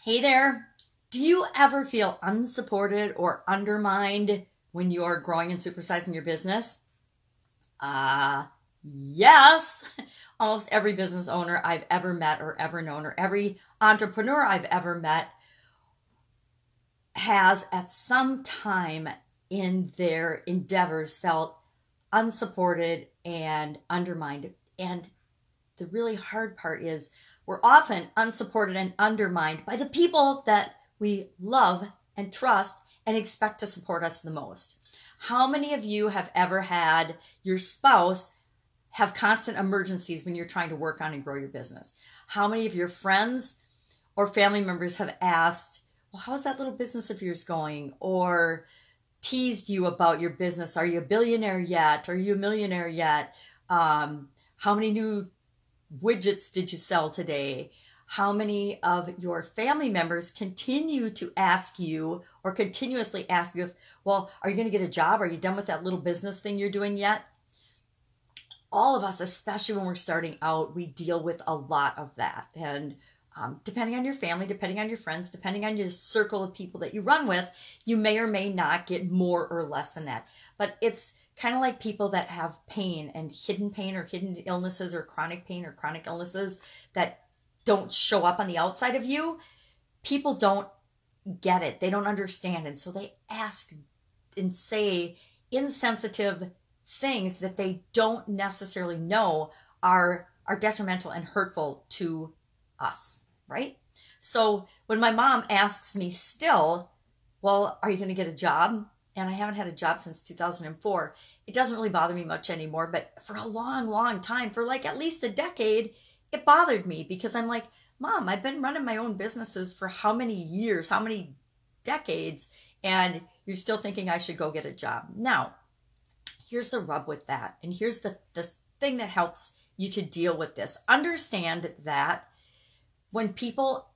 Hey there. Do you ever feel unsupported or undermined when you're growing and supersizing your business? Yes. Almost every business owner I've ever met or ever known, or every entrepreneur I've ever met, has at some time in their endeavors felt unsupported and undermined. And the really hard part is we're often unsupported and undermined by the people that we love and trust and expect to support us the most. How many of you have ever had your spouse have constant emergencies when you're trying to work on and grow your business? How many of your friends or family members have asked, well, how's that little business of yours going? Or teased you about your business. Are you a billionaire yet? Are you a millionaire yet? How many new widgets did you sell today? How many of your family members continue to ask you or continuously ask you, well, are you going to get a job? Are you done with that little business thing you're doing yet? All of us, especially when we're starting out, we deal with a lot of that. And depending on your family, depending on your friends, depending on your circle of people that you run with, you may or may not get more or less than that. But it's kind of like people that have pain or hidden illnesses or chronic pain or chronic illnesses that don't show up on the outside of you. People don't get it. They don't understand. And so they ask and say insensitive things that they don't necessarily know are detrimental and hurtful to us, right? So when my mom asks me still, well, are you going to get a job? And I haven't had a job since 2004. It doesn't really bother me much anymore. But for a long, long time, for like at least a decade, it bothered me because I'm like, Mom, I've been running my own businesses for how many years, how many decades, and you're still thinking I should go get a job. Now, here's the rub with that. And here's the thing that helps you to deal with this. Understand that when people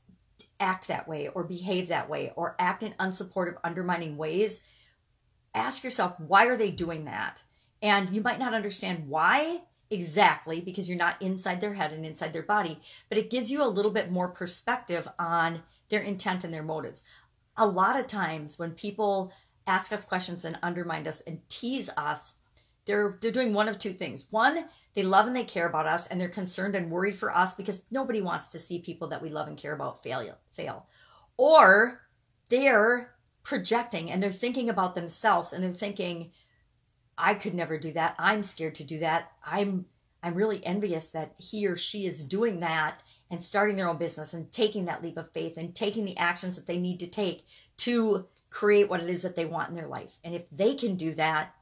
act that way or behave that way or act in unsupportive, undermining ways, ask yourself, why are they doing that? And you might not understand why exactly because you're not inside their head and inside their body, but it gives you a little bit more perspective on their intent and their motives. A lot of times when people ask us questions and undermine us and tease us, they're doing one of two things. One, they love and they care about us and they're concerned and worried for us because nobody wants to see people that we love and care about fail. Or they're projecting and they're thinking about themselves and they're thinking, I could never do that. I'm scared to do that. I'm really envious that he or she is doing that and starting their own business and taking that leap of faith and taking the actions that they need to take to create what it is that they want in their life. And if they can do that,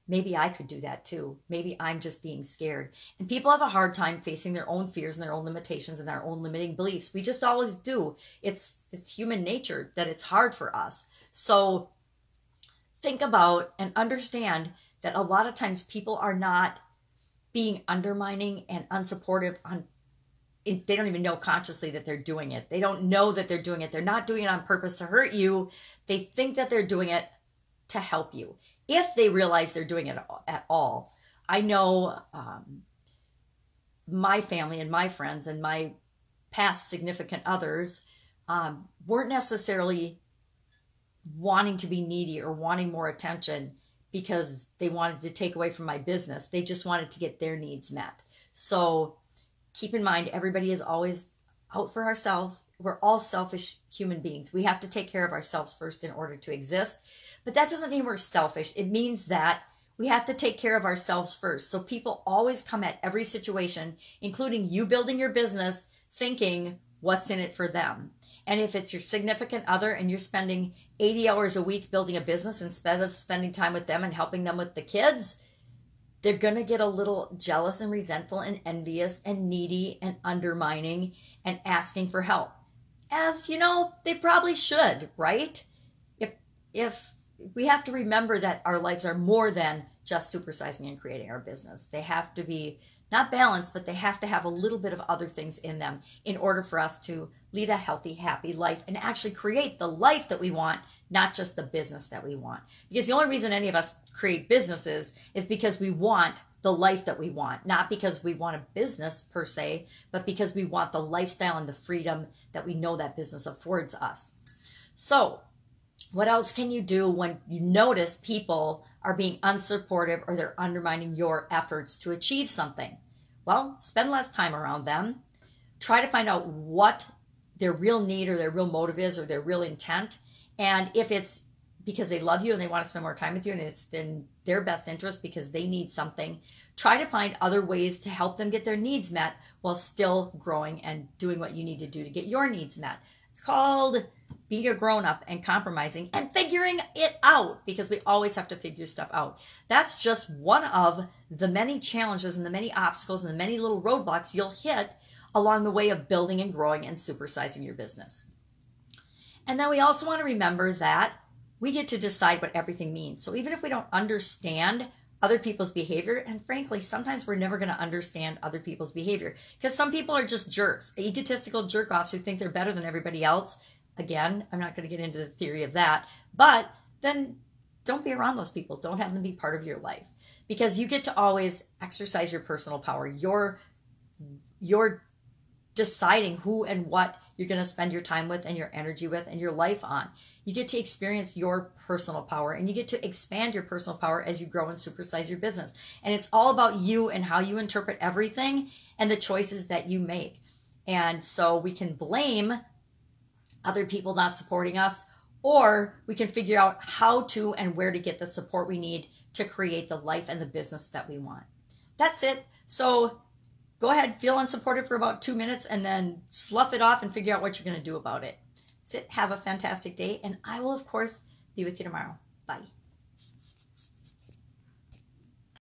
maybe I could do that too. Maybe I'm just being scared. And people have a hard time facing their own fears and their own limitations and their own limiting beliefs. We just always do. It's human nature that it's hard for us. So think about and understand that a lot of times people are not being undermining and unsupportive they don't even know consciously that they're doing it. They don't know that they're doing it. They're not doing it on purpose to hurt you. They think that they're doing it to help you. If they realize they're doing it at all. I know my family and my friends and my past significant others weren't necessarily wanting to be needy or wanting more attention because they wanted to take away from my business. They just wanted to get their needs met. So keep in mind, everybody is always out for ourselves. We're all selfish human beings. We have to take care of ourselves first in order to exist. But that doesn't mean we're selfish. It means that we have to take care of ourselves first. So people always come at every situation, including you building your business, thinking what's in it for them. And if it's your significant other and you're spending 80 hours a week building a business instead of spending time with them and helping them with the kids, they're going to get a little jealous and resentful and envious and needy and undermining and asking for help. As you know, they probably should, right? If we have to remember that our lives are more than just supersizing and creating our business. They have to be not balanced, but they have to have a little bit of other things in them in order for us to lead a healthy, happy life and actually create the life that we want, not just the business that we want. Because the only reason any of us create businesses is because we want the life that we want, not because we want a business per se, but because we want the lifestyle and the freedom that we know that business affords us. So what else can you do when you notice people are being unsupportive or they're undermining your efforts to achieve something? Well, spend less time around them. Try to find out what their real need or their real motive is or their real intent. And if it's because they love you and they want to spend more time with you and it's in their best interest because they need something, try to find other ways to help them get their needs met while still growing and doing what you need to do to get your needs met. It's called being a grown-up and compromising and figuring it out, because we always have to figure stuff out. That's just one of the many challenges and the many obstacles and the many little roadblocks you'll hit along the way of building and growing and supersizing your business. And then we also want to remember that we get to decide what everything means. So even if we don't understand other people's behavior, and frankly, sometimes we're never going to understand other people's behavior because some people are just jerks, egotistical jerk-offs who think they're better than everybody else. Again, I'm not going to get into the theory of that, but then don't be around those people. Don't have them be part of your life, because you get to always exercise your personal power. You're deciding who and what you're going to spend your time with and your energy with and your life on. You get to experience your personal power, and you get to expand your personal power as you grow and supersize your business. And it's all about you and how you interpret everything and the choices that you make. And so we can blame other people not supporting us, or we can figure out how to and where to get the support we need to create the life and the business that we want. That's it. So go ahead, feel unsupported for about 2 minutes and then slough it off and figure out what you're going to do about it. That's it. Have a fantastic day, and I will, of course, be with you tomorrow. Bye.